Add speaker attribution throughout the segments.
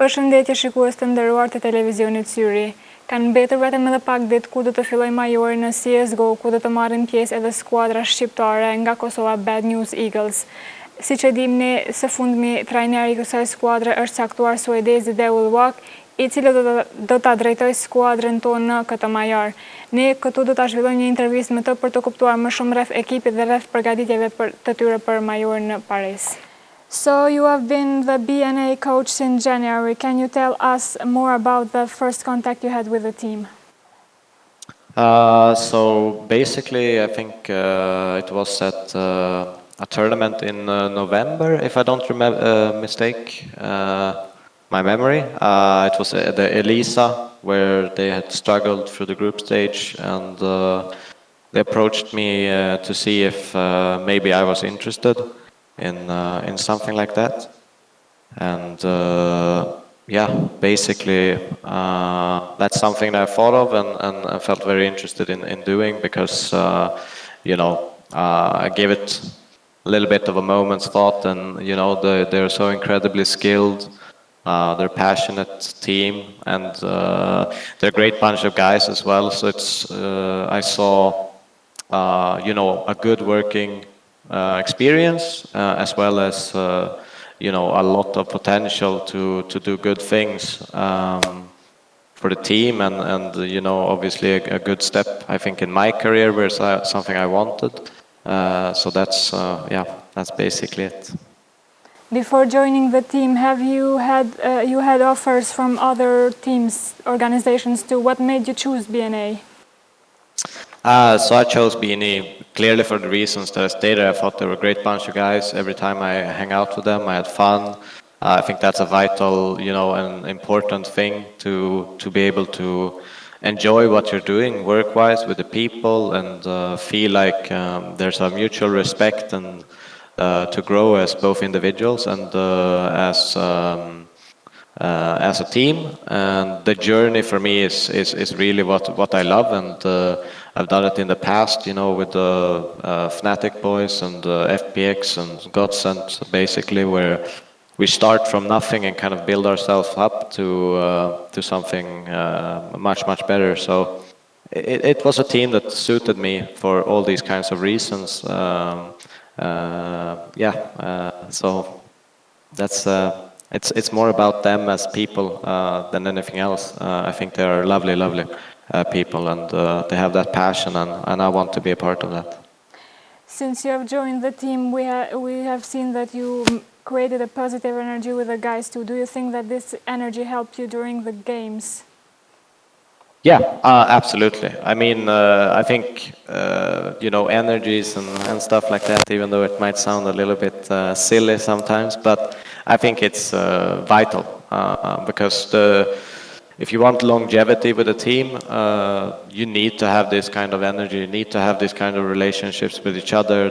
Speaker 1: Përshëndetje shikues të nderuar të televizionit Syri. Kanë mbetur vetëm edhe pak ditë ku do të fillojë majori në CS:GO, ku do të marrin pjesë edhe skuadra shqiptare nga Kosova Bad News Eagles. Siç e dimni, së fundmi trajneri i kësaj skuadre është caktuar suedezi Devilwalk, i cili do ta drejtojë skuadrën tonë në këtë major. Ne këtu do ta zhvillojmë një intervistë me të për të kuptuar më shumë rreth ekipit dhe rreth përgatitjeve të tyre për majorin në Paris. So you have been the BNA coach since January. Can you tell us more about the first contact you had with the team?
Speaker 2: So basically, I think it was at a tournament in November, if I don't mistake my memory. It was the Elisa, where they had struggled through the group stage, and they approached me to see if maybe I was interested in something like that. And yeah, basically that's something that I thought of and I felt very interested in doing, because you know, I gave it a little bit of a moment's thought, and you know, they're so incredibly skilled, they're a passionate team, and they're a great bunch of guys as well. So it's I saw you know, a good working experience, as well as you know, a lot of potential to do good things for the team, and you know, obviously a good step, I think, in my career, where it's something I wanted. So that's yeah, that's basically it.
Speaker 1: Before joining the team, have you had offers from other teams, organizations too? What made you choose BNA?
Speaker 2: So I chose BNE clearly for the reasons that I stated. I thought they were a great bunch of guys. Every time I hang out with them, I had fun. I think that's a vital, you know, and important thing to be able to enjoy what you're doing work-wise with the people, and feel like there's a mutual respect, and to grow as both individuals and as a team. And the journey for me is really what I love, and I've done it in the past, you know, with the Fnatic boys and FPX and Godsend, basically, where we start from nothing and kind of build ourselves up to something much better. So it was a team that suited me for all these kinds of reasons. Yeah, so that's it's more about them as people than anything else. I think they are lovely people, and they have that passion, and I want to be a part of that.
Speaker 1: Since you have joined the team, we have seen that you created a positive energy with the guys too. Do you think that this energy helped you during the games?
Speaker 2: Yeah, absolutely. I mean, I think you know, energies and stuff like that, even though it might sound a little bit silly sometimes, but I think it's vital, because if you want longevity with a team, you need to have this kind of energy. You need to have this kind of relationships with each other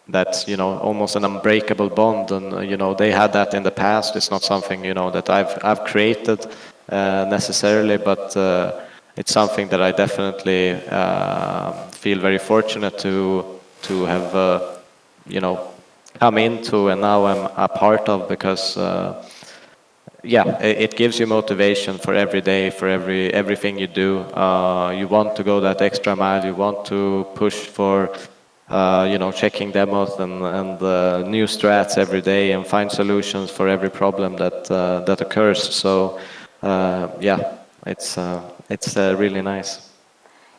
Speaker 2: that's, you know, almost an unbreakable bond. And you know, they had that in the past. It's not something, you know, that I've created necessarily, but it's something that I definitely feel very fortunate to have you know, come into, and now I'm a part of, because yeah, it gives you motivation for every day, for everything you do. You want to go that extra mile. You want to push for you know, checking demos and new strats every day, and find solutions for every problem that occurs. So yeah, it's really nice.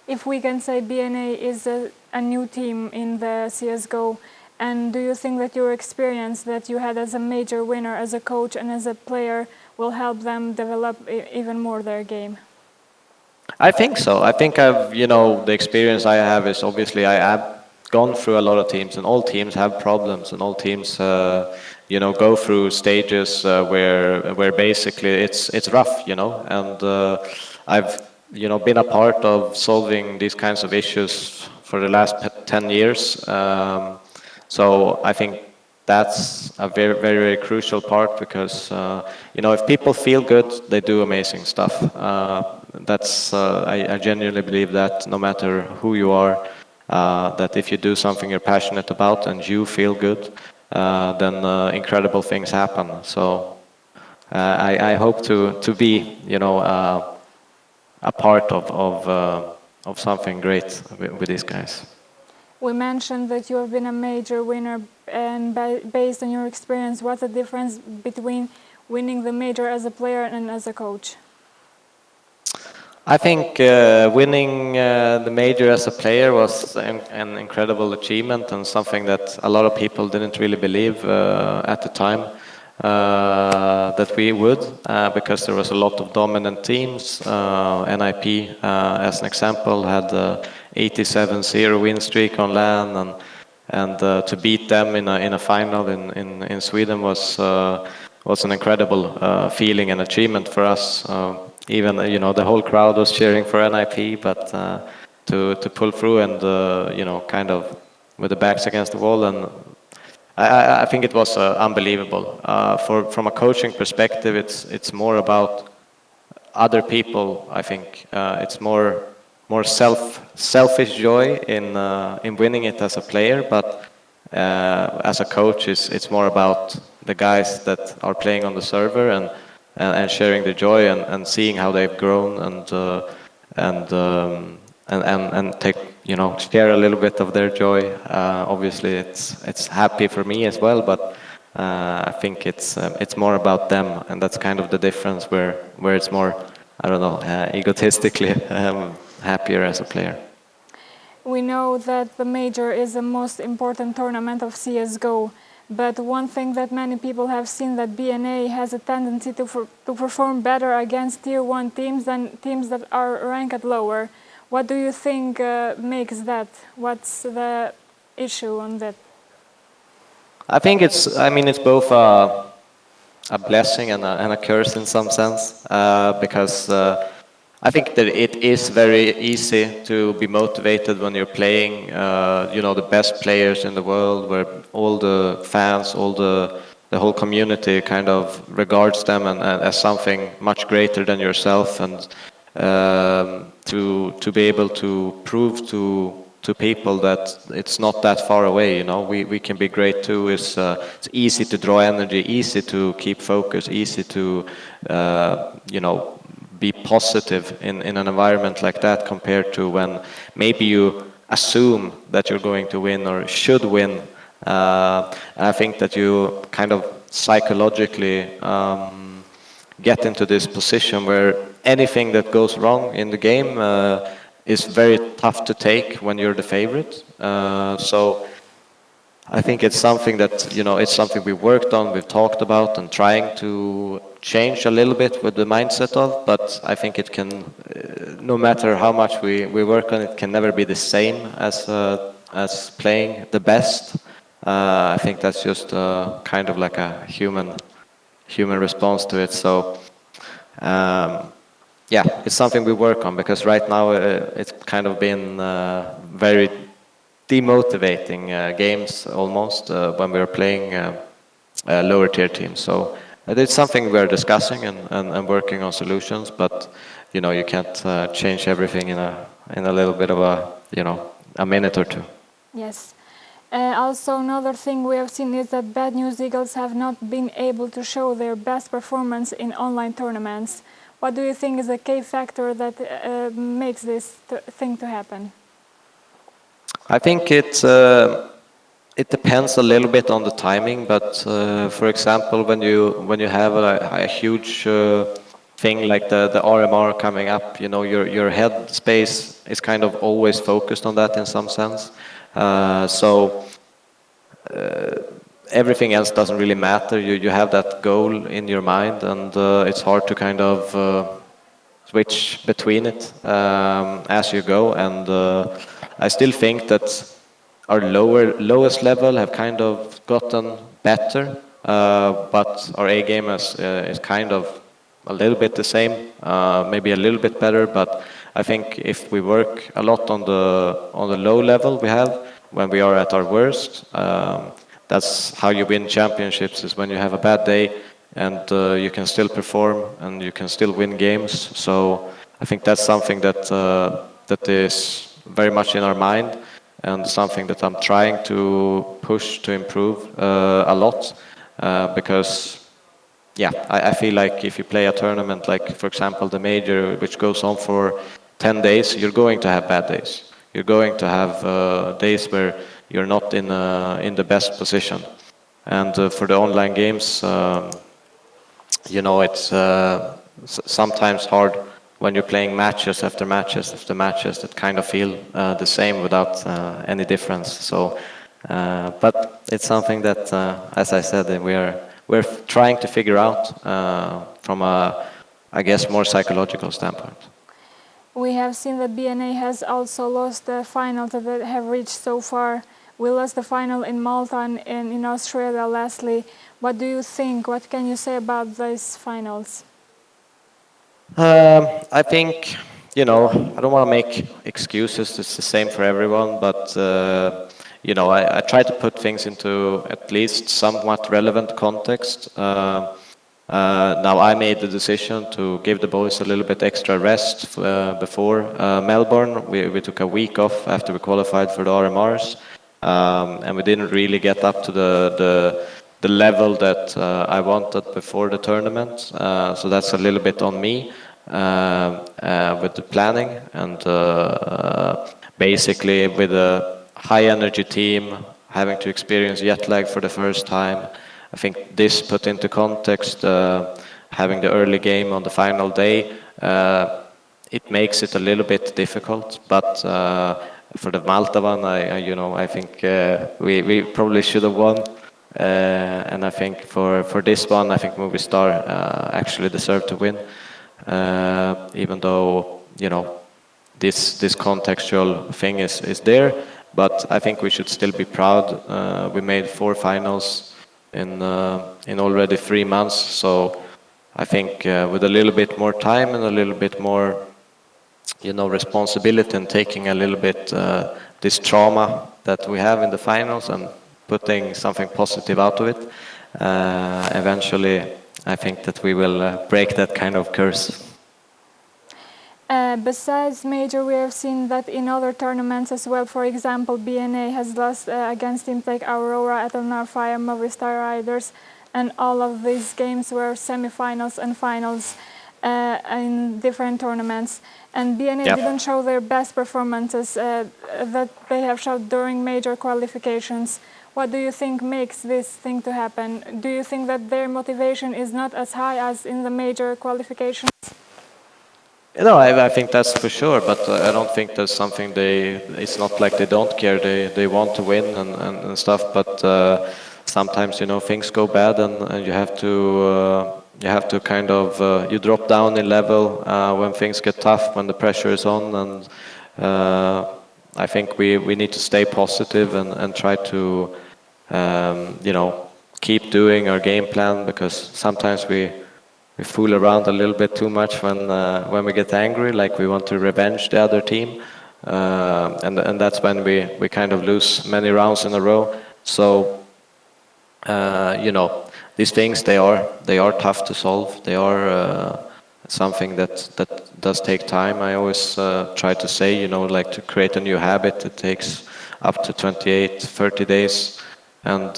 Speaker 1: If we can say BNA is a new team in the CS:GO, and do you think that your experience that you had as a major winner, as a coach and as a player, will help them develop even more their game?
Speaker 2: I think so. I think you know, the experience I have is, obviously I have gone through a lot of teams, and all teams have problems, and all teams you know, go through stages where basically it's rough, you know, and I've, you know, been a part of solving these kinds of issues for the last 10 years. So I think that's a very crucial part, because you know, if people feel good, they do amazing stuff. That's I genuinely believe that, no matter who you are, that if you do something you're passionate about and you feel good, then incredible things happen. So I hope to be, a part of something great with these guys.
Speaker 1: We mentioned that you have been a major winner, and based on your experience, what's the difference between winning the major as a player and as a coach?
Speaker 2: I think winning the major as a player was an incredible achievement and something that a lot of people didn't really believe at the time that we would, because there was a lot of dominant teams. NIP, as an example, had 87-0 win streak on LAN, and to beat them in a final in Sweden was an incredible feeling and achievement for us. Even the whole crowd was cheering for NIP, but to pull through and kind of with the backs against the wall, and I think it was unbelievable. From a coaching perspective, it's more about other people. I think it's more selfish joy in winning it as a player, but as a coach, it's more about the guys that are playing on the server and sharing the joy and seeing how they've grown and take share a little bit of their joy. Obviously, it's happy for me as well, but I think it's more about them, and that's kind of the difference where it's more, I don't know, egotistically happier as a player.
Speaker 1: We know that the major is the most important tournament of CSGO. But one thing that many people have seen, that BNA has a tendency to perform better against tier 1 teams than teams that are ranked lower. What do you think makes that? What's the issue on that?
Speaker 2: I think it's both a blessing and a curse in some sense, because I think that it is very easy to be motivated when you're playing, the best players in the world, where all the fans, all the whole community kind of regards them as something much greater than yourself, and to be able to prove to people that it's not that far away. We can be great too. It's easy to draw energy, easy to keep focus, easy to be positive in an environment like that, compared to when maybe you assume that you're going to win or should win. I think that you kind of psychologically get into this position where anything that goes wrong in the game is very tough to take when you're the favorite. So I think it's something that, it's something we worked on, we've talked about, and trying to change a little bit with the mindset of, but I think it can, no matter how much we work on it, can never be the same as playing the best. I think that's just kind of like a human response to it. So it's something we work on, because right now it's kind of been very demotivating games almost when we were playing lower tier teams. So it's something we're discussing and working on solutions, but you can't change everything in a little bit of a minute or two.
Speaker 1: Yes. Also, another thing we have seen is that Bad News Eagles have not been able to show their best performance in online tournaments. What do you think is a key factor that makes this thing to happen?
Speaker 2: I think it depends a little bit on the timing, but for example, when you have a huge thing like the RMR coming up, your head space is kind of always focused on that in some sense. So everything else doesn't really matter. You have that goal in your mind, and it's hard to kind of switch between it as you go. And I still think that our lowest level have kind of gotten better, but our A game is kind of a little bit the same, maybe a little bit better. But I think if we work a lot on the low level we have when we are at our worst, that's how you win championships, is when you have a bad day and you can still perform and you can still win games. So I think that's something that is very much in our mind, and something that I'm trying to push to improve a lot, because yeah, I feel like if you play a tournament, like for example the major, which goes on for 10 days, you're going to have bad days. You're going to have days where you're not in the best position. And for the online games, it's sometimes hard when you're playing matches after matches after matches that kind of feel the same without any difference. So, but it's something that, as I said, we're trying to figure out from a, I guess, more psychological standpoint.
Speaker 1: We have seen that BNA has also lost the finals that they have reached so far. We lost the final in Malta and in Australia lastly. What do you think? What can you say about these finals?
Speaker 2: I think, I don't want to make excuses. It's the same for everyone, but I try to put things into at least somewhat relevant context. Now I made the decision to give the boys a little bit extra rest before Melbourne. We took a week off after we qualified for the RMRs, and we didn't really get up to the level that I wanted before the tournament. So that's a little bit on me with the planning and basically with a high energy team having to experience jet lag for the first time. I think this put into context, having the early game on the final day, it makes it a little bit difficult. But for the Malta one, I think we probably should have won. And I think for this one, I think Movistar actually deserved to win, even though this contextual thing is there. But I think we should still be proud. We made 4 finals in already 3 months. So I think with a little bit more time and a little bit more, responsibility and taking a little bit this trauma that we have in the finals and putting something positive out of it, eventually I think that we will break that kind of curse.
Speaker 1: Besides major, we have seen that in other tournaments as well. For example, BNA has lost against teams like Aurora, Etelnar Fire, Movistar Riders, and all of these games were semi-finals and finals in different tournaments. And BNA didn't show their best performances that they have showed during major qualifications. What do you think makes this thing to happen? Do you think that their motivation is not as high as in the major qualifications?
Speaker 2: No, I think that's for sure, but I don't think there's something it's not like they don't care, they want to win and stuff, but sometimes, things go bad and you have to kind of, you drop down in level when things get tough, when the pressure is on, and I think we need to stay positive and try to, keep doing our game plan, because sometimes we fool around a little bit too much when we get angry, like we want to revenge the other team, and that's when we kind of lose many rounds in a row. So these things, they are tough to solve. They are something that does take time. I always try to say, like to create a new habit, it takes up to 28, 30 days, and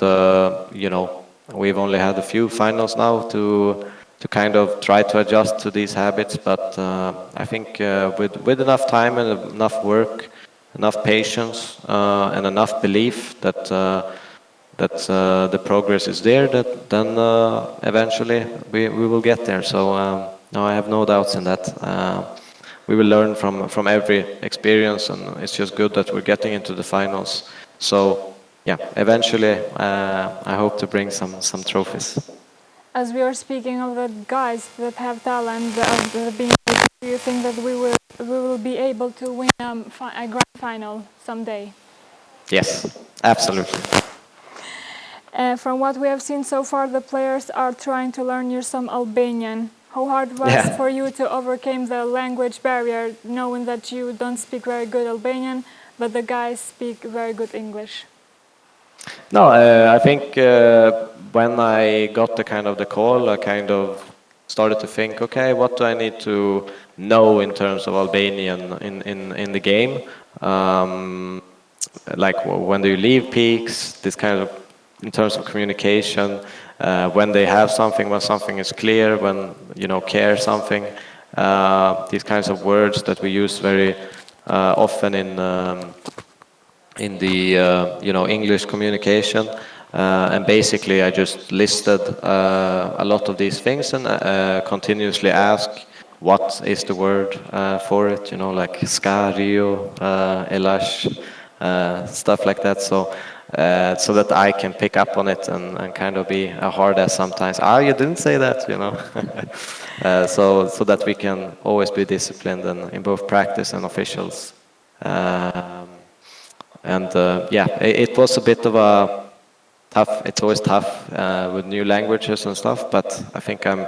Speaker 2: we've only had a few finals now to kind of try to adjust to these habits, but I think with enough time and enough work, enough patience, and enough belief that the progress is there, that then eventually we will get there. So no, I have no doubts in that. We will learn from every experience, and it's just good that we're getting into the finals. So yeah, eventually I hope to bring some trophies.
Speaker 1: As we are speaking of the guys that have talent, do you think that we will be able to win a grand final someday?
Speaker 2: Yes, absolutely.
Speaker 1: From what we have seen so far, the players are trying to learn you some Albanian. How hard was it for you to overcome the language barrier, knowing that you don't speak very good Albanian, but the guys speak very good English?
Speaker 2: No, I think when I got the call, I kind of started to think, okay, what do I need to know in terms of Albanian in the game? Like when do you leave peaks? This kind of, in terms of communication, when they have something, when something is clear, when care something. These kinds of words that we use very often in the English communication. And basically, I just listed a lot of these things and continuously ask what is the word for it. Like ska, rio, elash, stuff like that. So that I can pick up on it and kind of be a hard ass sometimes. You didn't say that, so that we can always be disciplined in both practice and officials. It was a bit of a tough. It's always tough with new languages and stuff, but I think I'm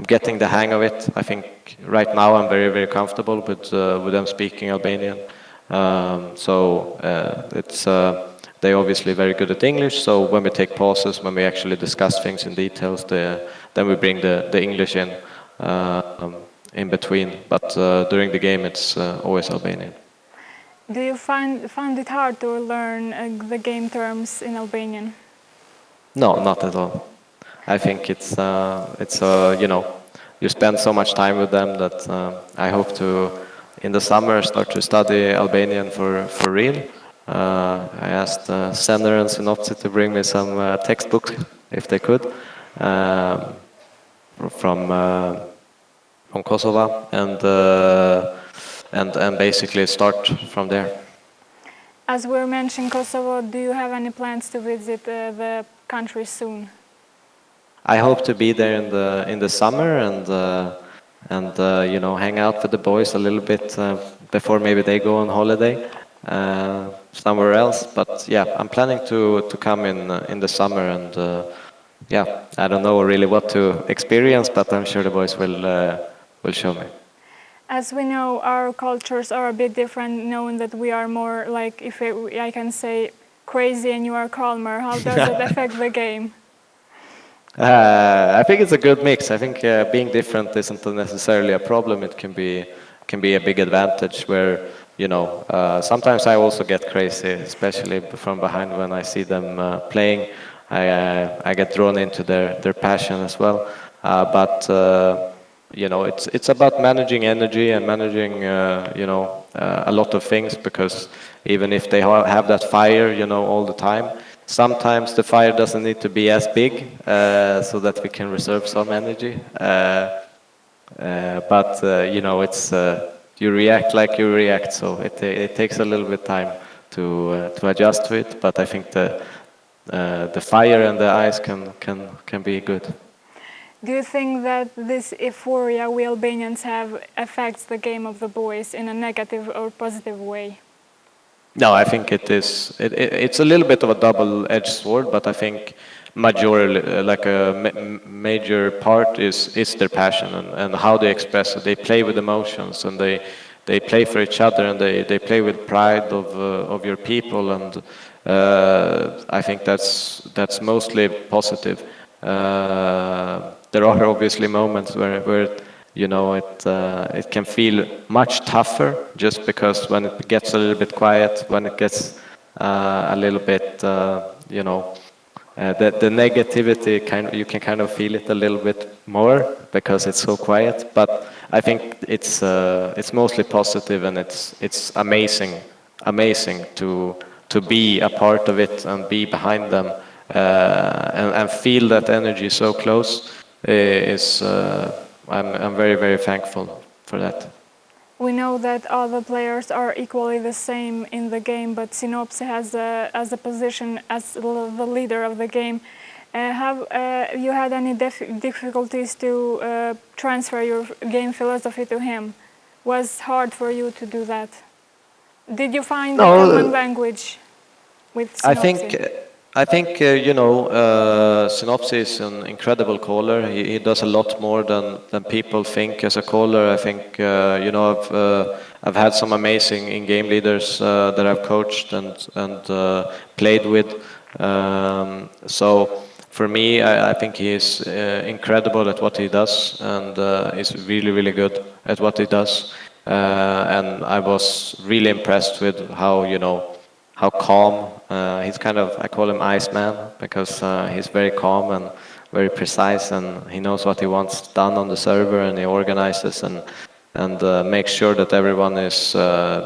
Speaker 2: getting the hang of it. I think right now I'm very, very comfortable with them speaking Albanian. It's they're obviously very good at English. So when we take pauses, when we actually discuss things in details, then we bring the English in between. But during the game, it's always Albanian.
Speaker 1: Do you find it hard to learn the game terms in Albanian?
Speaker 2: No, not at all. I think it's you spend so much time with them that I hope to in the summer start to study Albanian for real. I asked Sender and Synopsis to bring me some textbooks if they could from Kosovo and basically start from there.
Speaker 1: As we're mentioning Kosovo, do you have any plans to visit the country soon?
Speaker 2: I hope to be there in the summer and hang out with the boys a little bit before maybe they go on holiday somewhere else. But yeah, I'm planning to come in the summer and I don't know really what to experience, but I'm sure the boys will show me.
Speaker 1: As we know, our cultures are a bit different, knowing that we are more like, if I can say, crazy and you are calmer. How does it affect the game?
Speaker 2: I think it's a good mix. I think being different isn't necessarily a problem. It can be a big advantage where, sometimes I also get crazy, especially from behind when I see them playing. I get drawn into their passion as well. But it's about managing energy and managing, a lot of things, because even if they have that fire, all the time, sometimes the fire doesn't need to be as big so that we can reserve some energy. It's you react like you react, so it takes a little bit time to adjust to it. But I think the fire and the ice can be good.
Speaker 1: Do you think that this euphoria we Albanians have affects the game of the boys in a negative or positive way?
Speaker 2: No, I think it is. It's a little bit of a double-edged sword, but I think major part is their passion and how they express it. They play with emotions and they play for each other and they play with pride of your people, and I think that's mostly positive. There are obviously moments where it can feel much tougher, just because when it gets a little bit quiet, when it gets a little bit, the negativity you can kind of feel it a little bit more because it's so quiet. But I think it's mostly positive, and it's amazing to be a part of it and be behind them and feel that energy so close. I'm very, very thankful for that.
Speaker 1: We know that all the players are equally the same in the game, but Synopsis has a position as the leader of the game. Have you had any difficulties to transfer your game philosophy to him? Was hard for you to do that? Did you find a common language with Synopsis?
Speaker 2: I think Synopsis is an incredible caller. He does a lot more than people think as a caller. I think I've had some amazing in-game leaders that I've coached and played with. So for me, I think he is incredible at what he does, and is really, really good at what he does. And I was really impressed with how calm. He's kind of, I call him Iceman, because he's very calm very precise, and he knows what he wants done on the server, and he organizes and makes sure that everyone is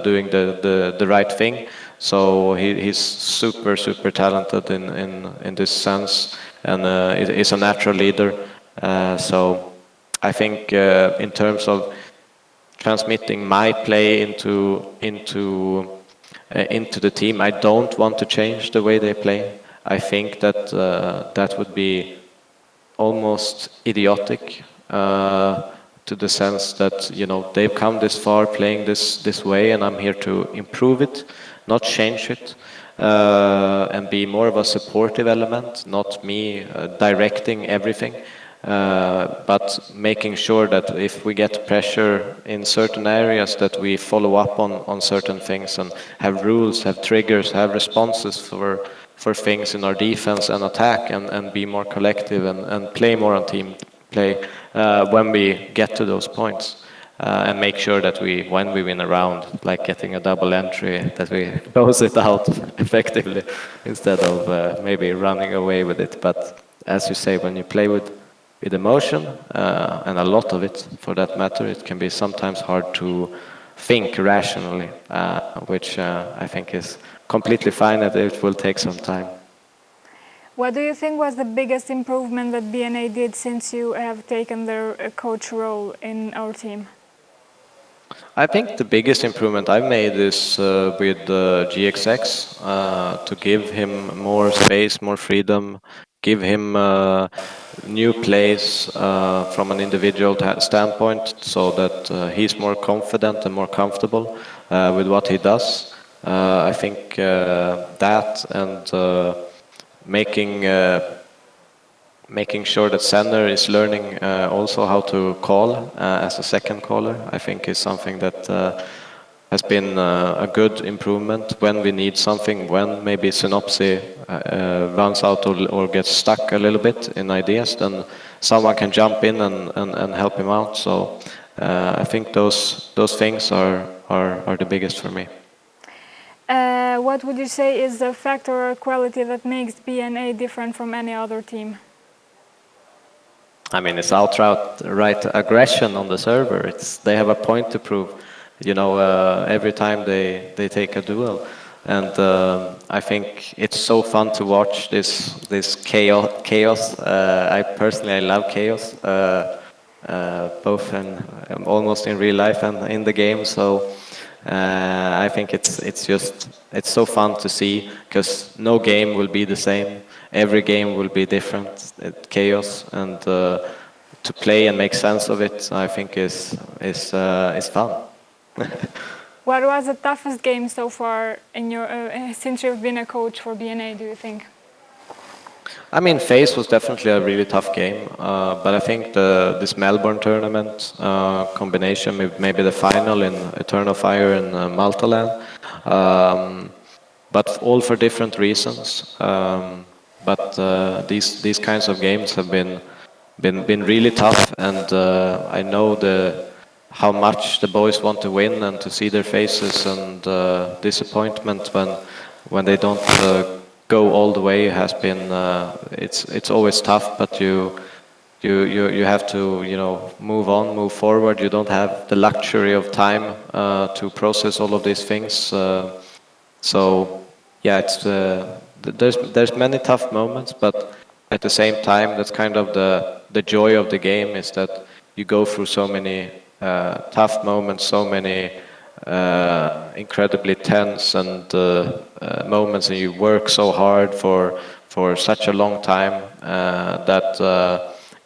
Speaker 2: doing the right thing. So he's super talented in this sense, and is a natural leader. So I think in terms of transmitting my play into the team, I don't want to change the way they play. I think that that would be almost idiotic, to the sense that, you know, they've come this far playing this way, and I'm here to improve it, not change it, and be more of a supportive element, not me directing everything. But making sure that if we get pressure in certain areas, that we follow up on certain things and have rules, have triggers, have responses for things in our defense and attack, and be more collective and play more on team play when we get to those points. And make sure that when we win a round, like getting a double entry, that we close it out effectively instead of maybe running away with it. But as you say, when you play with emotion, and a lot of it for that matter, it can be sometimes hard to think rationally, which I think is completely fine, and it will take some time.
Speaker 1: What do you think was the biggest improvement that BNA did since you have taken the coach role in our team?
Speaker 2: I think the biggest improvement I've made is with GXX, to give him more space, more freedom, give him new plays from an individual standpoint, so that he's more confident and more comfortable with what he does. I think that, and making sure that Senner is learning also how to call as a second caller, I think is something that has been a good improvement when we need something, when maybe Synopsy runs out or gets stuck a little bit in ideas, then someone can jump in and help him out. So I think those things are the biggest for me.
Speaker 1: What would you say is the factor or quality that makes BNA different from any other team?
Speaker 2: I mean, it's outright aggression on the server. They have a point to prove, you know, every time they take a duel, and I think it's so fun to watch this chaos. I personally love chaos, both almost in real life and in the game. So I think it's so fun to see, because no game will be the same. Every game will be different. Chaos, and to play and make sense of it, I think is fun.
Speaker 1: What was the toughest game so far in your since you've been a coach for BNA, do you think?
Speaker 2: I mean, FaZe was definitely a really tough game, but I think this Melbourne tournament combination with maybe the final in Eternal Fire in Maltaland, but all for different reasons. But these kinds of games have been really tough, and I know how much the boys want to win, and to see their faces, and disappointment when they don't go all the way has been. It's always tough, but you have to, you know, move on, move forward. You don't have the luxury of time to process all of these things. So yeah, there's many tough moments, but at the same time, that's kind of the joy of the game, is that you go through so many tough moments, so many incredibly tense and moments, and you work so hard for such a long time that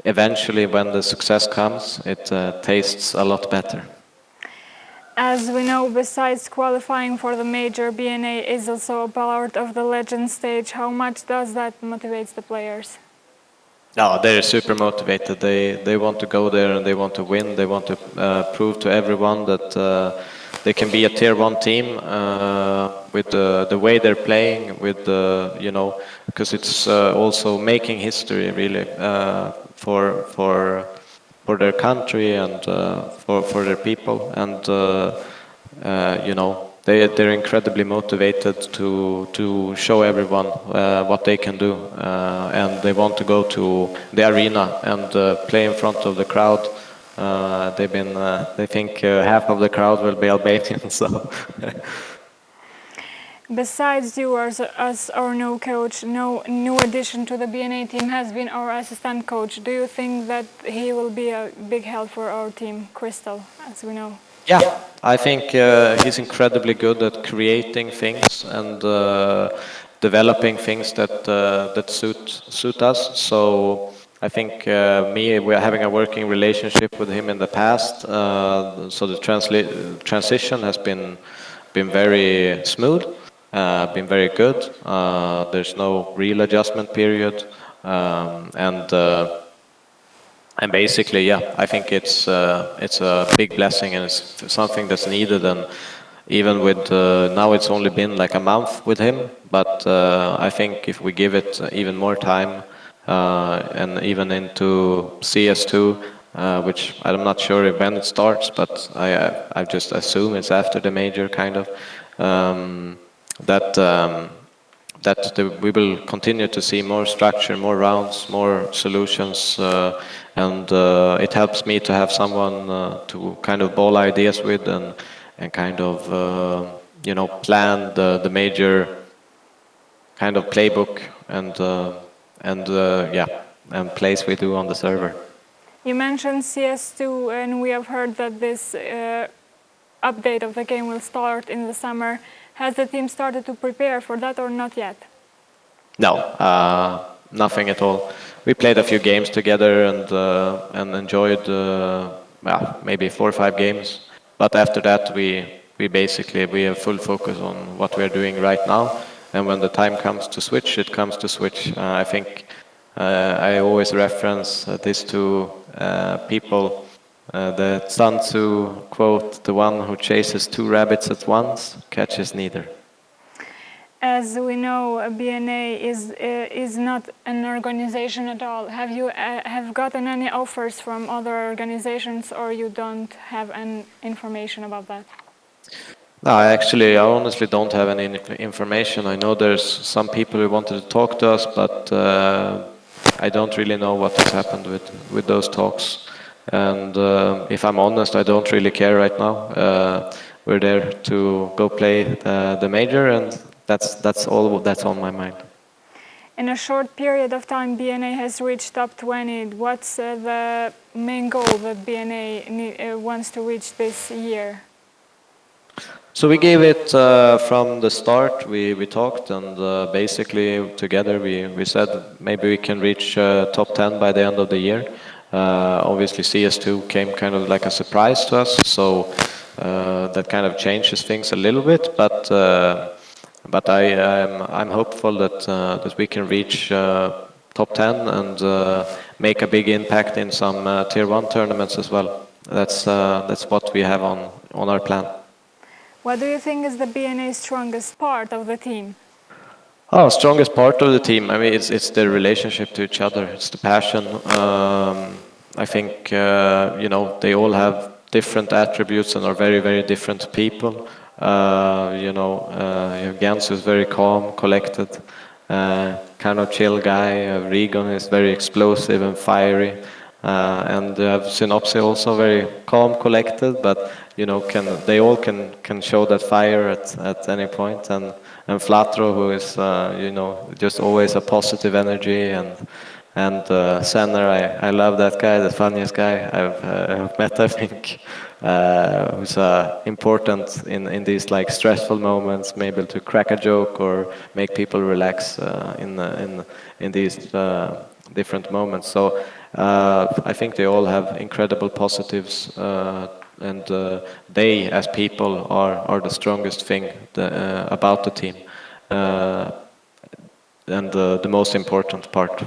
Speaker 2: eventually, when the success comes, it tastes a lot better.
Speaker 1: As we know, besides qualifying for the major, BNA is also a part of the Legend stage. How much does that motivate the players?
Speaker 2: No, they're super motivated. They want to go there, and they want to win. They want to prove to everyone that they can be a tier 1 team with the way they're playing, with you know, because it's also making history really for their country and for their people, and you know, they're incredibly motivated to show everyone what they can do, and they want to go to the arena and play in front of the crowd. They think half of the crowd will be Albanian, so.
Speaker 1: Besides you as our new coach, no new addition to the BNA team has been our assistant coach. Do you think that he will be a big help for our team, Crystal, as we know?
Speaker 2: Yeah, I think he's incredibly good at creating things and developing things that suit us. So I think we're having a working relationship with him in the past. So the transition has been very smooth, been very good. There's no real adjustment period, and basically, yeah, I think it's a big blessing and it's something that's needed. And even with now, it's only been like a month with him, but I think if we give it even more time and even into CS2, which I'm not sure when it starts, but I just assume it's after the major kind of we will continue to see more structure, more rounds, more solutions, and it helps me to have someone to kind of bowl ideas with and kind of plan the major kind of playbook and plays we do on the server.
Speaker 1: You mentioned CS2, and we have heard that this update of the game will start in the summer. Has the team started to prepare for that or not yet?
Speaker 2: No, nothing at all. We played a few games together and enjoyed maybe 4 or 5 games. But after that, we have full focus on what we're doing right now. And when the time comes to switch, it comes to switch. I think I always reference this to people. The Sun Tzu quote, "The one who chases 2 rabbits at once catches neither."
Speaker 1: As we know, BNA is not an organization at all. Have you have gotten any offers from other organizations, or you don't have any information about that?
Speaker 2: No, I honestly don't have any information. I know there's some people who wanted to talk to us, but I don't really know what has happened with those talks. And if I'm honest, I don't really care right now. We're there to go play the major, and that's all that's on my mind.
Speaker 1: In a short period of time, BNA has reached top 20. What's the main goal that BNA wants to reach this year?
Speaker 2: So we gave it from the start. We talked, and basically together we said maybe we can reach top 10 by the end of the year. Obviously CS2 came kind of like a surprise to us, so that kind of changes things a little bit. But I'm hopeful that we can reach top 10 and make a big impact in some tier 1 tournaments as well. That's what we have on our plan.
Speaker 1: What do you think is the BNA's strongest part of the team?
Speaker 2: Oh, strongest part of the team. I mean, it's their relationship to each other. It's the passion. I think they all have different attributes and are very, very different people. Jens is very calm, collected, kind of chill guy. Regan is very explosive and fiery, and Synopsy also very calm, collected, but they all can show that fire at any point. And Flatro, who is just always a positive energy, and Senner, I love that guy, the funniest guy I've met, I think, who's important in these like stressful moments, maybe to crack a joke or make people relax in these different moments. So I think they all have incredible positives, and they as people are the strongest thing about the team, and the most important part.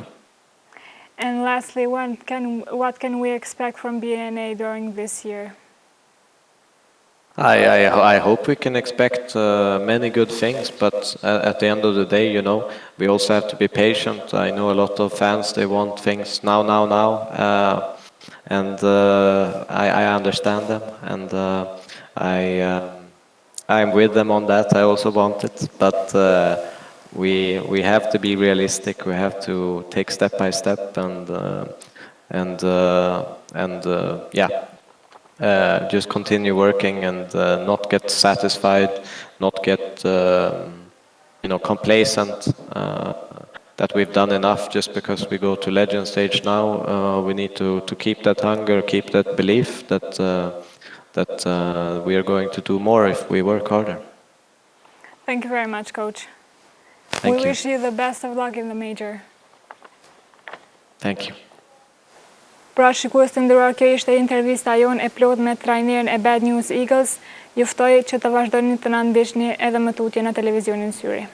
Speaker 1: And lastly, what can we expect from BNA during this year?
Speaker 2: I hope we can expect many good things, but at the end of the day, we also have to be patient. I know a lot of fans, they want things now, and I understand them, and I'm with them on that. I also want it, but we have to be realistic. We have to take step by step just continue working and not get satisfied, not get complacent. That we've done enough just because we go to legend stage now. We need to keep that hunger, keep that belief that we are going to do more if we work harder.
Speaker 1: Thank you very much, Coach.
Speaker 2: Thank you.
Speaker 1: We wish you the best of luck in the major.
Speaker 2: Thank you.
Speaker 1: Pra shikues të nderuar, kjo ishte intervista jonë e plot me trajnerin e Bad News Eagles. Ju ftoj që të vazhdoni të na ndiqni edhe më tutje në televizionin Syri.